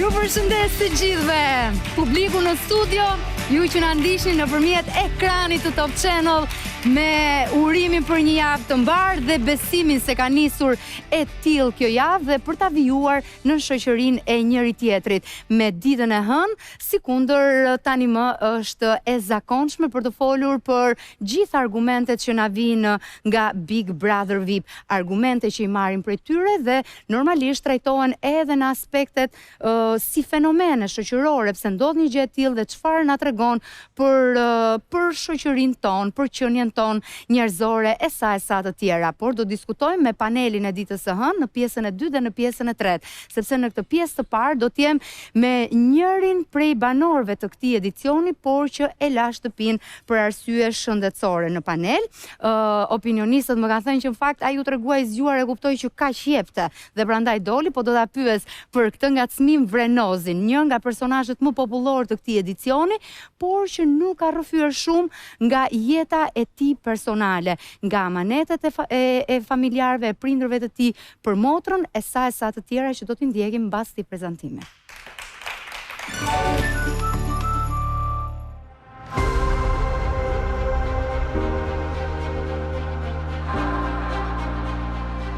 Ju përshëndes të gjithëve. Publiku në studio, ju që na ndiqni nëpërmjet ekranit të Top Channel me urimin për një javë të mbarë dhe besimin se ka nisur e tillë kjo javë dhe për ta vijuar në shoqërinë e njëri tjetrit me ditën e hënë, sikundër tani më është e zakonshme për të folur për gjithë argumentet që na vinë nga Big Brother VIP, argumente që i marrin prej tyre dhe normalisht trajtohen edhe në aspektet si fenomene shoqërore, pse ndodh një gjë e tillë dhe çfarë na tregon për shoqërinë tonë, për qenien tonë njerëzore e sa të tjera. Por do diskutojmë me panelin e ditës së hënë në pjesën e dytë dhe në pjesën e tretë, sepse në këtë pjesë të parë do të jem me njërin prej banorëve të këtij edicioni, por që e la shtëpinë për arsye shëndetësore në panel. Opinionistët më kanë thënë që në fakt ai u tregua i zgjuar e kuptoi që kaq jepte dhe prandaj doli, po do ta pyes për këtë ngacmim Vrenozin, një nga personazhet më popullor të këtij edicioni, por që nuk ka rrëfyer shumë nga jeta e tij personale, nga amanetet e familjarëve, e prindërve të tij për motrën e sa të tjera që do t'i ndjekim mbas këtij prezantimi.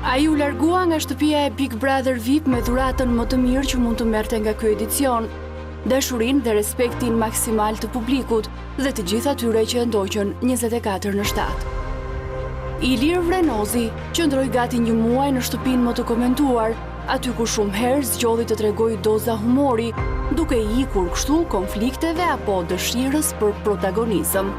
Ai u largua nga shtëpia e Big Brother VIP me dhuratën më të mirë që mund të merrte nga ky edicion, dashurinë dhe respektin maksimal të publikut dhe të gjithë atyre që ndoqën 24/7. Ilir Vrenozi qëndroi gati një muaj në shtëpinë më të komentuar, aty ku shumë herë zgjodhi të tregojë doza humori, duke ikur kështu konflikteve apo dëshirës për protagonizëm.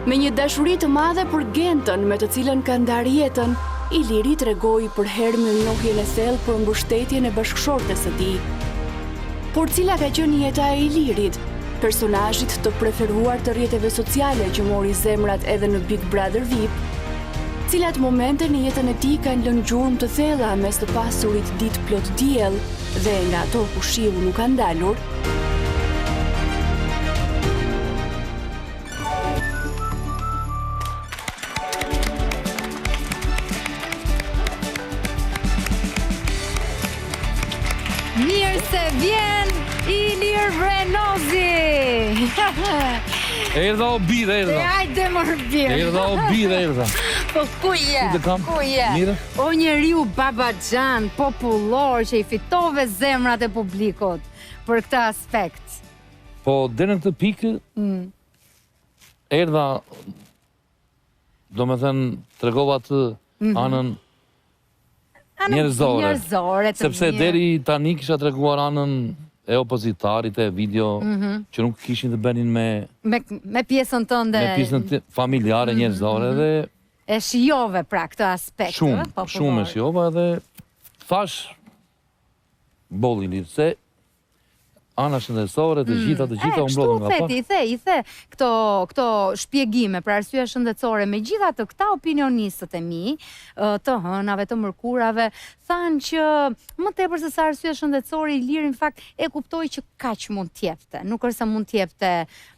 Me një dashuri të madhe për Gentën, me të cilën ka ndarë jetën, Iliri tregoi për herë mirënjohjen e thellë për mbështetjen e bashkëshortes së tij. Por cila ka qenë jeta e Ilirit, personazhit të preferuar të rrjeteve sociale që mori zemrat edhe në Big Brother VIP? Cilat momente në jetën e tij kanë lënë gjurmë të thella mes të pasurit ditë plot diell dhe nga ato ku shiu nuk ka ndalur? Mirë se vjen Ilir Vrenozi! Erdha o bire, erdha. Hajde mor birë. Erdha o bire, erdha. Po ku je? Ku je? Mirë. O njeriu babaxhan, popullor që i fitove zemrat e publikut për këtë aspekt. Po deri në këtë pikë erdha, domethënë tregova të anën njerëzore, sepse deri tani kisha treguar anën e opozitarit e video që nuk kishin të bënin me pjesën tënde, me pjesën familjare njerëzore dhe e shijove pra këtë aspekt. Shumë e shijova dhe thash bolli lirë se ana shëndetësore të gjitha u mblodhën nga pa. I the këto shpjegime për arsye shëndetësore, megjithatë këta opinionistët e mi, të hënave, të mërkurave, thanë që më tepër se sa arsye shëndetësore Iliri në fakt e kuptoi që kaq mund t'jepte, nuk është se mund t'jepte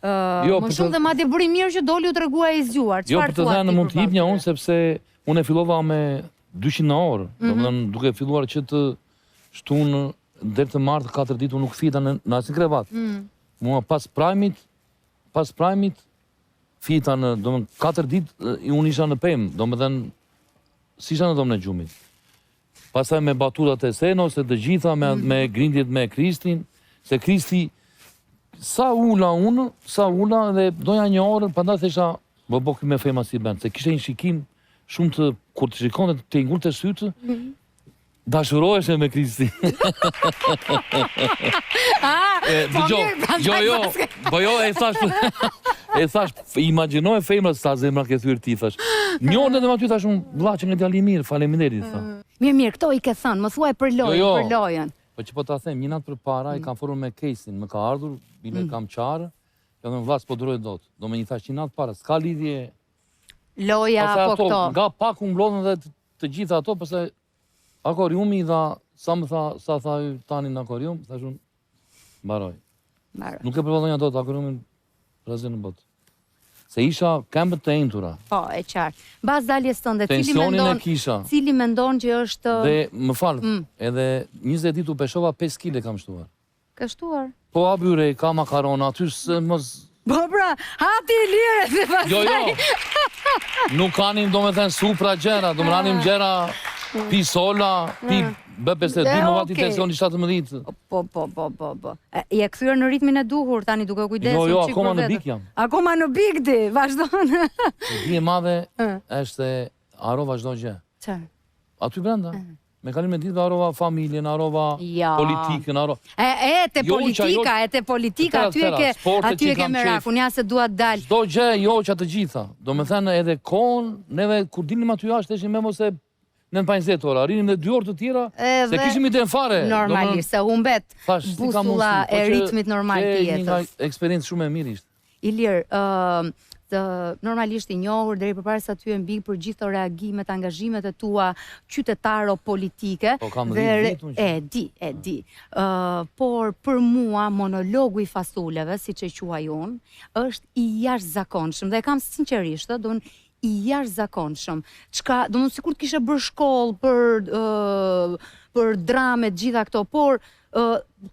më shumë dhe madje bëri mirë që doli u tregua i zgjuar. Jo, për të thënë mund t'jepnja unë sepse unë e fillova me 200 orë, domethënë duke filluar që të shtunë deri të martë 4 ditë unë nuk fita në asnjë krevat. Mua pas prajmit fita në 4 ditë unë isha në pemë, domethënë si isha në dhomën e gjumit. Pastaj me batutat e Senos, se të gjitha me grindjet me Kristin, se Kristi sa ula dhe doja një orë, prandaj thesha bëki me fema si bën, se kishte një shikim shumë të kur të shikonte të ngurtë sytë. Dashurohesh me Kristi. Jo, e thash, imagjinoje femra sa zemra ke thyer ti, thash. Një orë edhe aty thash unë vlla që nga djali i mirë, faleminderit, tha. Mirë, këto i ke thënë, më thuaj për lojën, Po që po ta them, një natë përpara i kam folur me Kesin, më ka ardhur, bile kam qarë, ja dhe vlla s'po duroj dot. Do me një thash një natë para, s'ka lidhje loja apo këto. Nga pak u mblodhen dhe të gjitha ato, përse akoriumi dha, sa tha tani në akorium, thash unë, mbaroj. Nuk e përvodhonja dot akoriumin rrezën në botë. Se isha këmbët të entura. Po, e qartë. Bas daljes tënde, tensionin e kisha. Cili mendon që është... Dhe, më falë, edhe 20 ditë u peshova 5 kile kam shtuar. Ka shtuar. Po a byre, ka makarona, aty se mos... Po pra, hati i lire dhe pasaj. Jo. Nuk kanim do me thënë supra gjera, do më ranim gjera pi sola, pi B52, më vati tensioni 17. Po. Je kthyer në ritmin e duhur, tani duke kujdesur. Jo, akoma në bik jam. Akoma në bik ti, vazhdon. Bie madhe është haro vazhdo gjë. Çfarë? Aty brenda. Me kalim e ditë harova familjen, harova politikën, harova... te politika, aty e ke merak, unë jasë dua të dalë. Çdo gjë joqa të gjitha. Do me thënë edhe kohën, neve kur dinim aty jashtë, ishim me mos e në 50 ora, rinim dhe 2 orë të tjera, se kishim i den fare. Normalisht, se humbet busulla e ritmit normal të jetës. Një eksperiencë shumë e mirë ishte. Ilir, normalisht i njohur deri përpara se ty e mbi për gjithë ato reagimet, angazhimet e tua qytetaro-politike. Po kam 10 vite. E di. Por për mua monologu i fasuleve, siç e quaj unë, është i jashtëzakonshëm dhe e kam sinqerisht, i jashtëzakonshëm. Do më sikur të kishe bërë shkollë për drame gjitha këto, por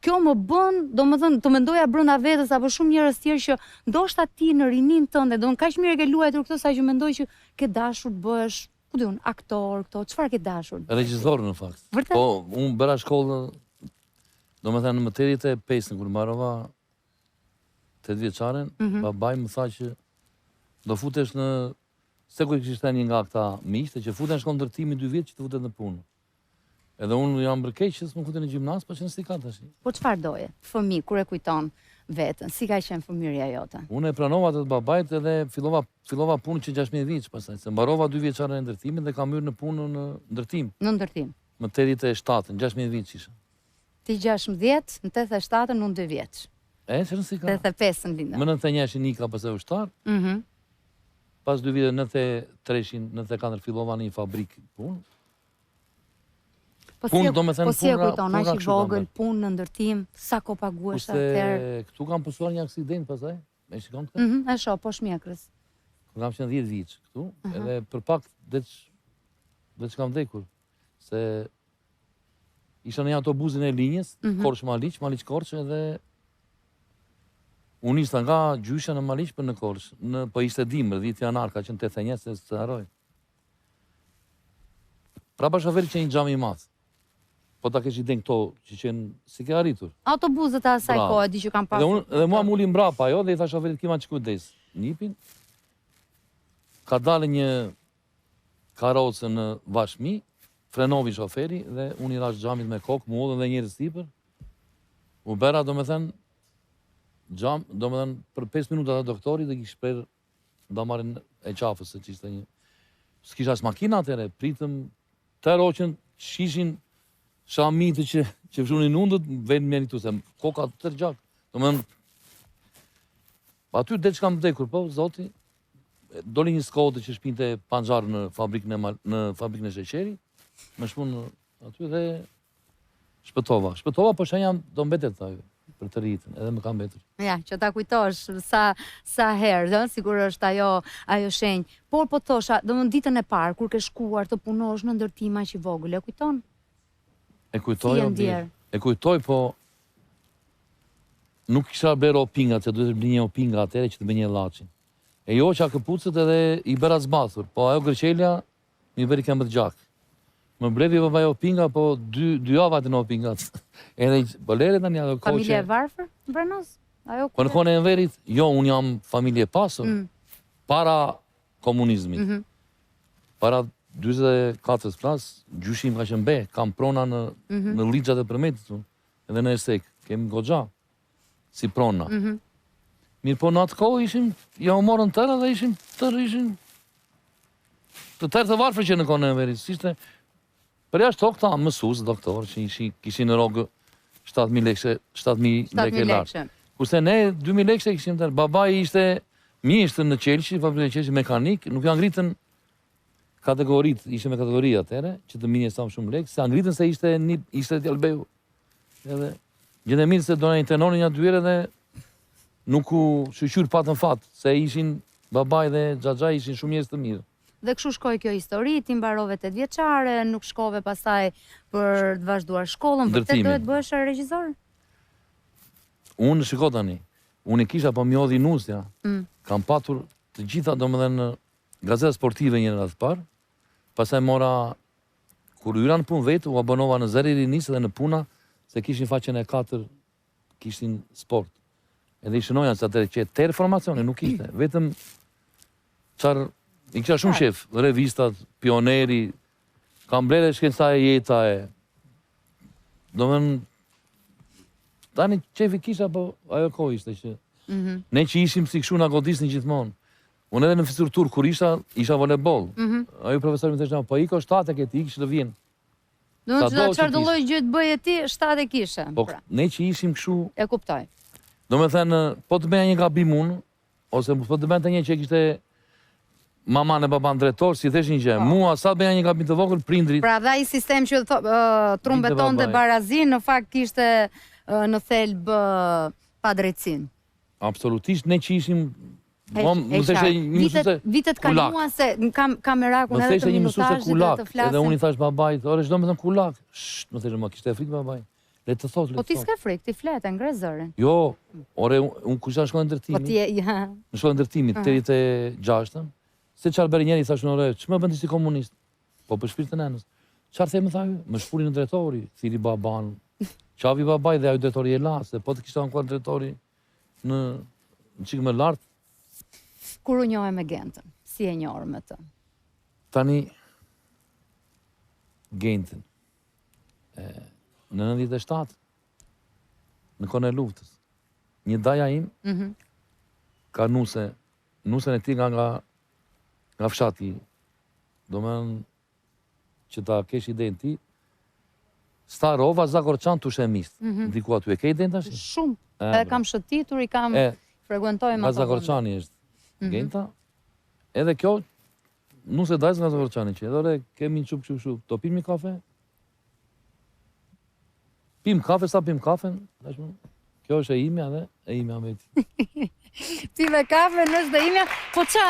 kjo më bën, do më thënë, të mendoja brenda vetës apo shumë njerëz tjerë që ndoshta ti në rinin tënde, do në kaq mirë ke luajtur këtë sa që mendoj që ke dashur të bëhesh, ku diun, aktor, këto, çfarë ke dashur? Regjisor në fakt. Vërtet? Po, unë bëra shkollë, do më thënë, në më 85 kur marrova 8 vjeçaren, babai më tha që do futesh në se ku kishte një nga këta miqtë që futen shkon ndërtimi 2 vjet që të futet në punë. Edhe unë jam bërkeq që s'më futen në gjimnaz, po që nësi ka tash. Po çfarë doje? Fëmijë, kur e kujton veten, si ka qenë fëmijëria jote? Unë e pranova të babait edhe fillova punë që 16 vjeç pastaj, se mbarova 2 vjeçare në ndërtimin dhe kam hyrë në punë në ndërtim. Në ndërtim. Më 87, 16 vjeç isha. Ti 16, në 87 unë 2 vjeç. Që nësi ka? 85 në lindë. Më 91 nika pastaj ushtar. Pas 2 vite 93-94 fillova në një fabrikë punë. Po si e kujton, aq i vogël, punë në ndërtim, sa ko paguash atëherë? Këtu kam pësuar një aksident pastaj, me shikon të? E shoh, po shmjekrës. Kam qenë 10 vjeç këtu, edhe për pak dhe që kam vdekur, se isha në një autobusin e linjës, Korçë Maliq, Maliq Korçë, edhe unë ishte nga gjysha në Maliq për në Korçë, po ishte dimër, 10 janar, ka qenë 81, se së haroj. Prapa shoferi që një gjami i madh. Po ta kesh i den këto që qenë si ke arritur. Autobuzët e asaj kohë, di që kam pasur. Dhe mua m'uli mbrapa ajo dhe i tha shoferit kima që kujdes. Nipin, ka dalë një karocë në Vashmi, frenovi shoferi dhe unë i rash xhamit me kokë, mu dhe njerëz sipër. U bera, do me thënë, për 5 minuta dhe doktori dhe kishë prerë damarin e qafës, se që ishte një... S'kisha as makina atëre, pritëm të roqen, shishin shamitë që fshunin undët, venë mjeritu, se koka të tërgjak. Do me thënë, aty dhe që kam vdekur, po, zoti, doli një Skoda që shpinte panxar në fabrikën e sheqeri, me shpun aty dhe shpëtova. Shpëtova, po shenja do mbetet taj, për të rritën, edhe më kam betur. Ja, që ta kujtosh sa herë, sigur është ajo shenjë. Por po thosha, do më ditën e parë, kur ke shkuar të punosh në ndërtima që i vogël, e kujton? E kujtoj, po nuk kisha bërë opingat, se duhet të bëj një opinga atëre që të bëj një llaçin. E jo që a këpucët edhe i bëra zbathur, po ajo gërqelja mi bëri kemë të gjak. Më blevi babaj opinga, po 2 javat në opingat. Edhe bolere tani ajo koqe. Familje e varfër në Brenoz? Po në kone e Enverit, jo, unë jam familje pasur, para komunizmit. Para 24 plas, gjyshim ka qenë be, kam prona në ligjat e përmetit, edhe në Esek, kemi goxha, si prona. Mirë po në atë kohë ishim, ja u morën tëra dhe ishim të tërë të varfër që në kone e Enverit. Për jashtë këta mësus, doktor, që kishin në rogë 7.000 lekë lartë. Kurse ne 2.000 lekë kishim tërë. Babaj ishte mjeshtë në Qelqi, fabrikën e Qelqi mekanik, nuk janë ngritën kategorit, ishte me kategoria atere, që të minje sa më shumë lekë, se angritën se ishte t'jalbeu. Edhe, gjende mirë se do në intenonin një dyre dhe nuk u shqyqyr patën fatë, se ishin babaj dhe xhaxha ishin shumë njerëz të mirë. Dhe kështu shkoj kjo histori, ti mbarove 8 vjeçare, nuk shkove pastaj për të vazhduar shkollën, vërtet dohet bëhesh regjisor? unë shiko tani, unë i kisha po mjodhi nusja, kam patur të gjitha domethënë gazeta sportive një radhë parë, pastaj mora, kur hyra në punë vetë, u abonova në Zëri Rinis dhe në Puna, se kishin faqen e 4, kishin sport. Edhe i shënoja se atëre që tërë informacione nuk ishte, vetëm qarë, i kisha shumë shef, revistat, pioneri, kam blere shkenca e jeta e, domethënë, tani qefi kisha, po ajo kohë ishte që, ne që ishim si këshu nga godisnin gjithmonë, unë edhe në fizikulturë, kur isha volebol, ajo profesori më theshtë, po iko 7 e këti, ikë që të vjenë. Do në që qërë dëlloj gjë të bëje ti, 7 e kishe. Po, ne që ishim këshu... E kuptoj. Do me thënë, po të bëja një gabim unë, ose po të bëja të një që kishte mama në baban drejtor, si theshin që mua sa bëja një gabim të vogël, prindrit... Pra dha i sistem që trumbeton të barazin, në fakt kishte në thelb pa drejtsin. Absolutisht, ne që ishim... Vitet kaluan se kameraku edhe të minutajsh dhe të flasin. Edhe unë i thash babajt, ore shdo me thëmë kulak. Më theshë, ma kishte e frikë babaj. Le të thotë, le të thotë. Po ti s'ke frikë, ti fletë, ngre zërin. Jo, ore, unë kusha në shkollën ndërtimit. Në shkollën ndërtimit, të rritë e 6-ën. Se qarë beri njeri, thash në ore, që më bëndi si komunist? Po për shpirë të nenës. Qarë the më thajë? Më shpuri në drejtori, thiri baban. Qavi babaj dhe ajo drejtori e la, se po të kishta në kuar drejtori në qikë më lartë. Kur u njohe me Gentën? Si e njohër me të? Tani, Gentën, në 97, në kone luftës, një daja im, ka nusen e ti nga fshati, do men që ta kesh idenë ti, Starova, Zagorçan, Tushemist. Diku aty e ke idenë tash? Shumë. Edhe kam shëtitur, i kam frekuentoj me të Zagorçani është. Genta, edhe kjo, nuk se dajës nga Zagorçani që, edhe kemi një qup, do pim një kafe? Pim kafe, sa pim kafe? Kjo është e imja dhe e imja me ti. Pime kafe, nështë dhe imja, po qa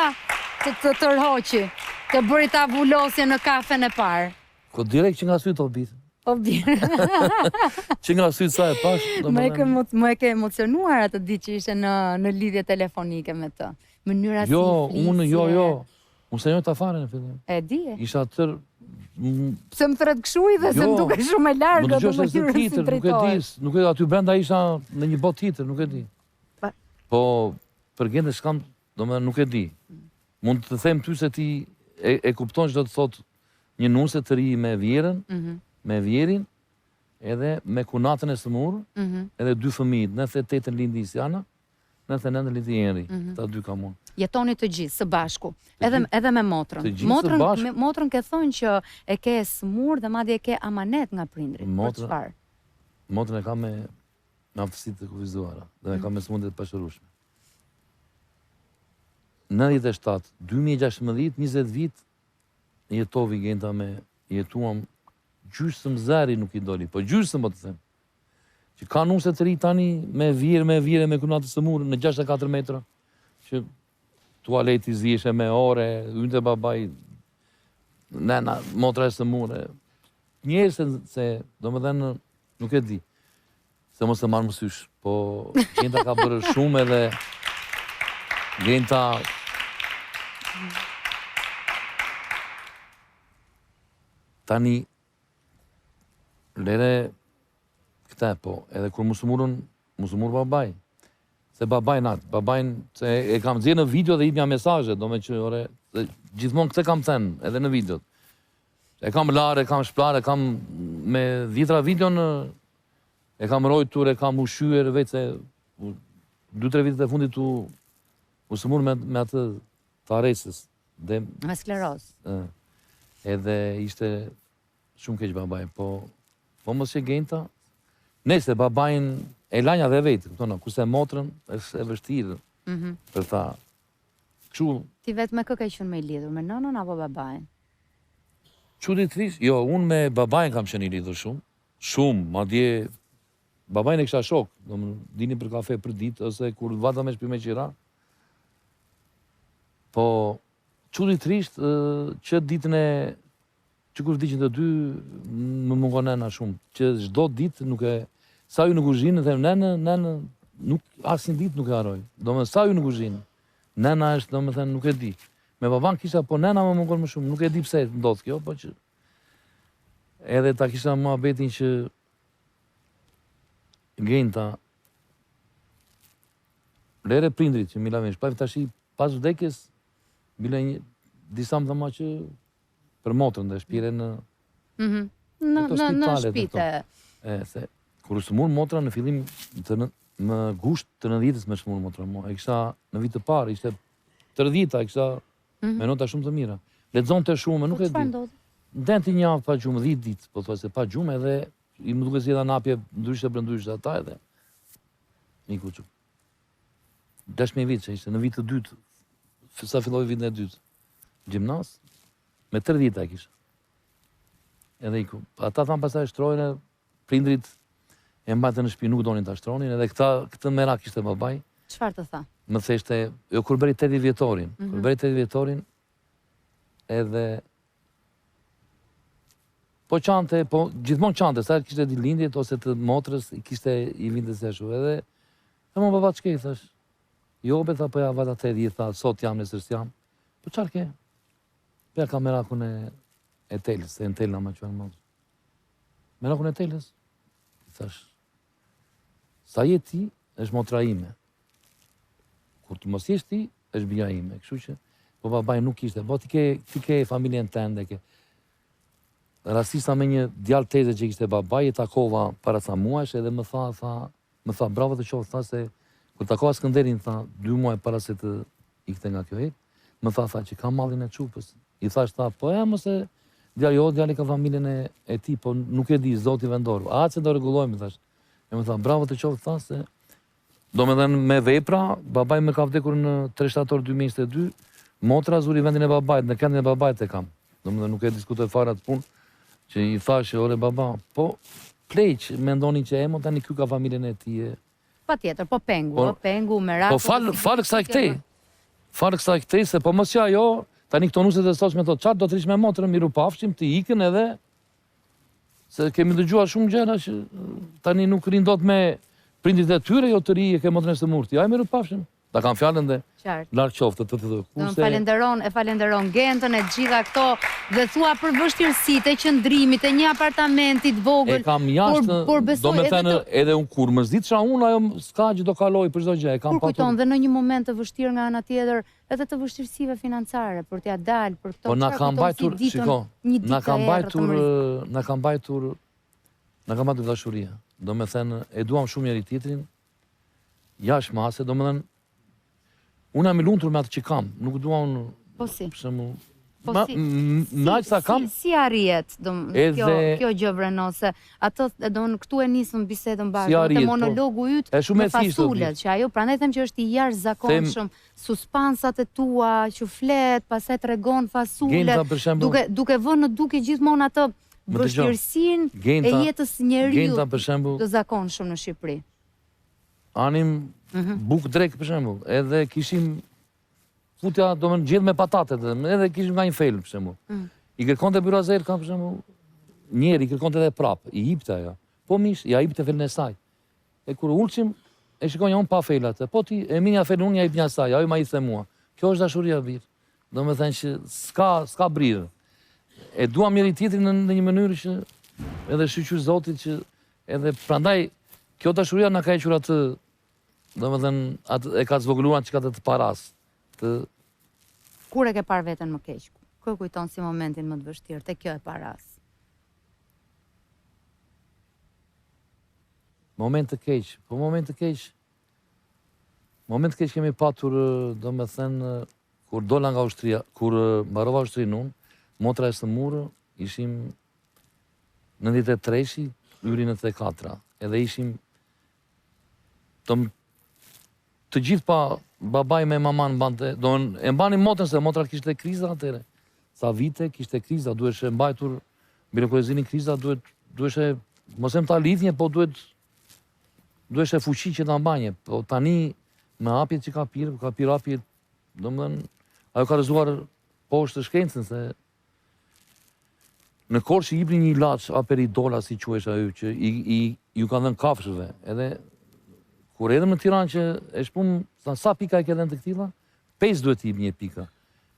të tërhoqi, të bëri ta vulosje në kafe në parë? Ko direkt që nga sytë o bitë. O bitë. Që nga sytë sa e pash. Më e ke emocionuar atë ditë që ishe në lidhje telefonike me të. Mënyra si flisje. Jo. Unë se njoj të afare në fillim. E di e. Isha tër... Pse më thret këshuj dhe se më duke shumë e largë dhe më njërë si drejtojë. Nuk e di, aty brenda isha në një bot tjetër, nuk e di. Po, për gjende shkam, do me nuk e di. Mund të them ty se ti e kupton që do të thot një nuse të ri me vjerën, me vjerin, edhe me kunatën e sëmurë, edhe 2 fëmijët, 98 lindi Isiana, 99 lindi Enri, ta 2 kam unë. Jetoni të gjithë, së bashku, edhe me motrën. Motrën ke thonë që e ke sëmurë dhe madje e ke amanet nga prindrit, për çfarë? Motrën e ka me aftësitë të kufizuara, dhe e ka me sëmundjet të pashërushme. 97, 2016, 20 vit, jetovi Genta me, jetuam gjysëm zeri nuk i doli, po gjysëm po të them. Që ka nuse të ri tani me vire, me kunatë sëmurë në 64 metra, që tualeti zishe me ore, unë të babaj, nena, motra e sëmurë. Njerë se, do më dhenë, nuk e di, se mos të marë mësysh, po Genta ka bërë shumë edhe Genta... Tani, lere këte, po, edhe kur musumur babaj. Se babaj natë, babajnë, se e kam zirë në video dhe i mja mesaje, do me që, ore, gjithmonë këte kam thënë, edhe në videot. E kam larë, e kam shplarë, e kam me 10 video në, e kam rojtur, e kam ushyer, veç se 2-3 vitet e fundit u sëmur me atë të aresës. Me skleroz. Edhe ishte shumë keq babaj, po mos që Genta, nese babajnë e lanja dhe vetë, kurse motrën është e vështirë për ta. Ti vetë me kë ka qenë me i lidhur, me nënën apo babajnë? Çuditërisht, jo, unë me babajnë kam qenë i lidhur shumë, madje babajnë e kisha shok, dini për kafe për ditë, ose kur vata me shpi me qira. Po, çuditërisht që ditën e që kur vdiqin të 2, më mungon nena shumë, që çdo ditë nuk e... Sa ju në kuzhinë, them, nene, asnjë ditë nuk e haroj. Domethënë sa ju në kuzhinë. Nena është, domethënë nuk e di. Me baban kisha, po nena më mungon më shumë, nuk e di pse ndodh kjo, po që edhe ta kisha muhabetin që Genta lere prindrit që Mila vesh, pa tash pas vdekjes bile disa më thama që për motrën dhe shpire në në shpite. Se kur u smur motra në fillim më gusht të 90-s me smur motra, e kisha në vit të parë, ishte 30-a, e kisha me nota shumë të mira. Lexonte shumë, nuk e di. Ndenti një javë pa gjumë, 10 ditë, po thua se pa gjumë, edhe i më duke si edhe napje ndryshe për ndryshe ata edhe një kuqë. 10.000 vite që ishte në vitë të dytë, sa filloi vitin e dytë, gjimnas, me 30 e kisha. Edhe iku. Ata thamë pasaj shtrojnë, prindrit e mbajtë në shtëpi, nuk donin ta shtronin, edhe këtë merak ishte babaj. Çfarë të tha? Më theshte, jo kur bëri 80 vjetorin, kur bëri 80 vjetorin, edhe po qante, po gjithmonë qante, sa kishte dilindjet ose të motrës, kishte i vindës e shu, edhe më baba ç'ke i thash? Jo, be tha, po ja vata 80, tha, sot jam, nesër jam. Po qarë ke? Po ja ka merakun e telës, e në telë në ma që motrë. Merakun e telës? I thash, sa je ti, është motra ime. Kur të mos jesh ti, është bia ime. Kështu që, po babaj nuk ishte, po ti ke familjen tënde, ke. Rasista me një djalë teze që kishte babaj, e takova para ca muajsh, edhe më tha, bravo të qoftë, tha se, kur takova Skënderin, tha, 2 muaj para se të ikte nga kjo jetë, më tha që ka mallin e çupës. I thash, tha, po mos e djali ka familjen e ti, po nuk e di, Zoti vendor. A se do rregullojmë, thash. E më tha, bravo të qoftë, tha se do me dhenë me vepra, babaj me ka vdekur në 3 shtator 2022, motra zuri vendin e babajt, në kendin e babajt e kam. Do me dhe nuk e diskutoj fara të punë, që i thashe, ore baba, po pleq, me ndoni që emo, tani kjo ka familjen e ti e... Pa tjetër, po pengu, meraku... Po falë kësa i këtej, se po mos që ajo, tani këto nuset e soq me thot, qatë do të rish me motrën, miru pafshim, të ikën edhe, se kemi dëgjua shumë gjera që tani nuk rindot me prindit e tyre, jo të ri, e ke motrën e së murti, ja e miru pafshim. Da kam fjallën dhe larkë qoftë të E falenderon Gentën e gjitha këto dhe thua për vështirësitë e qëndrimit e një apartamentit vogël. E kam jashtë, do me thënë edhe unë kur më zditësha unë, ajo s'ka që do kaloj për çdo gjë. Kur kujton dhe në një moment të vështirë nga ana tjetër, edhe të vështirësive financare, për t'ja dalë, për këto çfarë kujton si ditën, një ditë e na ka mbajtur dashuria. Do me thënë, e duam shumë njëri tjetrin, jashtë mase, do me thënë, unë jam i lumtur me atë që kam, nuk dua unë... Po si? Naqë sa kam... Si arrijet kjo gjë vrenose? Ato, këtu e nisëm bisedën bashkë, të monologu ytë me fasulet, që ajo, prandaj them që është i jashtëzakonshëm, suspansat e tua, që flet, pastaj tregon fasulet, duke vënë në duke gjithmonë atë vështirësinë e jetës njeriu të zakonshëm në Shqipëri. Anim buk drek, për shembull, edhe kishim futja, do më gjithë me patatet, edhe kishim nga një fejlë, për shembull. I kërkonte byrazer, ka për shembull, njerë, i kërkonte edhe prapë, i jipte ajo. Po mish, ja jipte fejlën e saj. E kur ulqim, e shikonja unë pa fejlat, po ti, e minja fejlën unë, ja jip një saj, ajo ma i the mua. Kjo është dashuria birë. Do me thënë që s'ka brirë. E duam njëri tjetrin në një mënyrë që edhe shqyqyr Zotit që edhe prandaj kjo dashuria na ka hequr atë, do me thënë, e ka zvogluar që ka të paras. Kur e ke parë veten më keq? Kë kujton si momentin më të vështirë, te kjo e paras? Moment të keq, po moment të keq kemi patur, do me thënë, kur dola nga Ushtria, kur mbarova Ushtrinë unë, motra e së murë, ishim 93-shi, yri 94-ra, edhe ishim të gjithë pa babaj me mama në bante, e mbani motrën se motra kishte kriza atëre. Sa vite kishte kriza, duheshe mbajtur, bilokurezini kriza, duheshe, mosem ta lidhje, po duheshe fuqi që ta mbanje. Po tani, me apjet që ka pirë apjet, do më dhenë, ajo ka rëzuar poshtë të shkencën, se në korë që jipni një ilaç, aperidola, si quesh ajo, që ju ka dhenë kafshëve, edhe kur edhem në Tiranë që e shpum, sa pika e ke dhënë të këtilla? 5 duhet t'i jep një pika.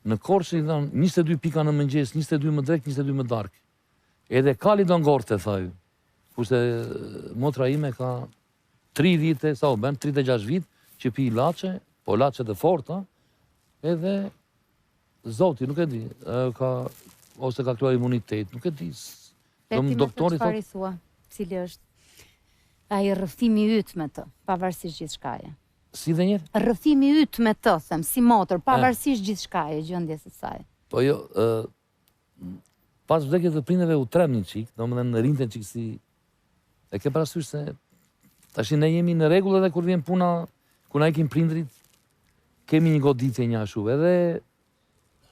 Në Korçë i dhanë 22 pika në mëngjes, 22 më drek, 22 më dark. Edhe kali do ngorte, tha ju. Kurse motra ime ka 3 vite, sa u bën, 36 vit, që pi laçe, po laçe të forta, edhe zoti, nuk e di, ose ka krijuar imunitet, nuk e di. Doktori çfarë thua? Cili është ai rrëfimi yt me të, pavarësisht gjithçkaje? Si dhe njerë? Rrëfimi yt me të, them, si motër, pavarësisht gjithçkaje, gjendjes së saj. Po jo, pas vdekjes të prindërve u trem një çik, domethënë rinte çik si e ke parasysh se tash ne jemi në rregull edhe kur vjen puna, kur na ikin prindrit, kemi një goditje një ashtu, edhe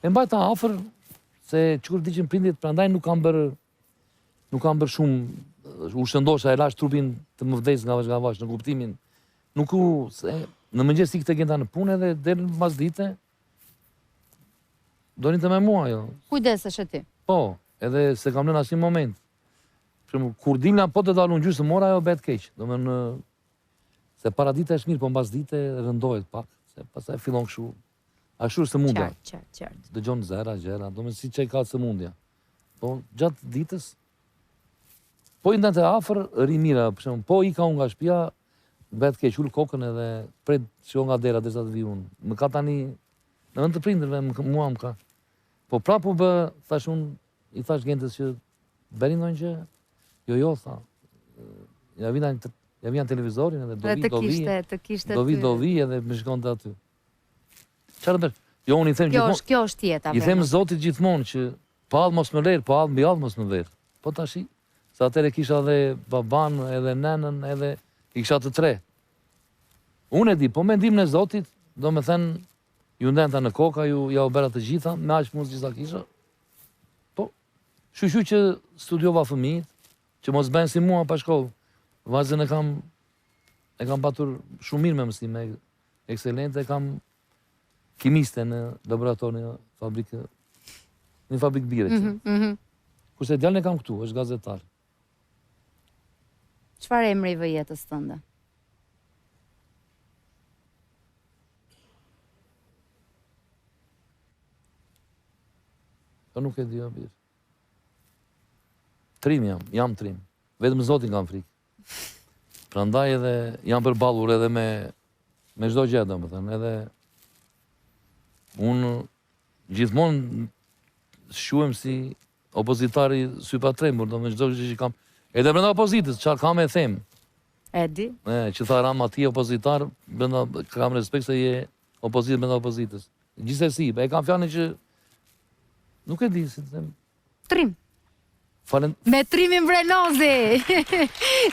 e mbajta afër se çkur diqen prindrit, prandaj nuk kam bër shumë, u shëndosha e lash trupin të më vdes nga vash në kuptimin. Nuk u se në mëngjes ikte gjenta në punë edhe deri mbas dite donin të me mua jo. Kujdesesh e ti? Po, edhe se kam lënë asnjë moment. Kur dilna po të dalun gjysë mora ajo bëhet keq. Domethënë se para dite është mirë, po mbas dite rëndohet pak, se pastaj fillon kështu. Ashtu është sëmundja. Qartë. Dëgjon zera, domethënë siç e ka sëmundja. Po gjatë ditës po i ndante afër ri mira, për shembull, po i ka unë nga shtëpia, bëhet keq, ul kokën edhe pret që nga dera derisa të vi unë. Më ka tani në vend të prindërve, mua më ka. Po prapu bë, thash unë, i thash Gentes që bëri ndonjë gjë. Jo, tha. Ja vjen televizorin edhe do vi edhe më shkonte aty. Çfarë bëj? Jo, unë i them gjithmonë. Kjo është jeta. I them Zotit gjithmonë që pa allë mos më ler, pa allë mbi allë mos më ver. Po tashi, se atëre kisha edhe baban, edhe nenën, edhe i kisha të tre. Unë e di, po mendimin e Zotit, do me thënë, ju ndenta në koka, ju ja u bëra të gjitha, me aq mos gjitha kisha. Po, shushu që studiova fëmijët, që mos bëjnë si mua pa shkollë. Vazën e kam patur shumë mirë me mësime ekselente, e kam kimiste në laborator në fabrikë bire. Kurse djalën e kam këtu, është gazetar. Çfarë emri i vë jetës tënde? Po nuk e di o birë. Trim jam trim. Vetëm Zotin kam frikë. Prandaj edhe jam përballur edhe me çdo gjë, domethënë, edhe unë gjithmonë shuhem si opozitari sy pa tremur, domethënë çdo gjë që kam. Edhe brenda opozitës, çfarë kam e them. E di? Që tha Rama ti opozitar, brenda kam respekt se je opozitë brenda opozitës. Gjithsesi, e kam fjalën që nuk e di si të them. Trim. Me trimin Vrenozi.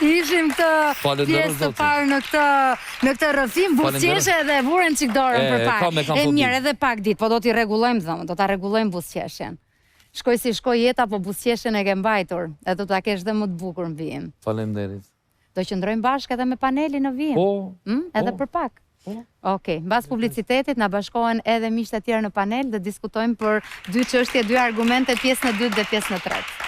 Ishim këtë pjesë të parë në këtë rrëfim, buzëqeshje dhe vuren çik dorën për pak. E mirë, edhe pak ditë, po do t'i rregullojmë dhëmën, do ta rregullojmë buzëqeshjen. Shkoj si shkoj jeta, po buzëqeshjen e ke mbajtur, e do ta kesh dhe më të bukur në vijim. Faleminderit. Do qëndrojmë bashkë edhe me panelin në vijim. Po. Edhe për pak. Okej, mbas publicitetit na bashkohen edhe miqtë e tjerë në panel dhe diskutojmë për dy çështje, dy argumente, pjesën e dytë dhe pjesën e tretë.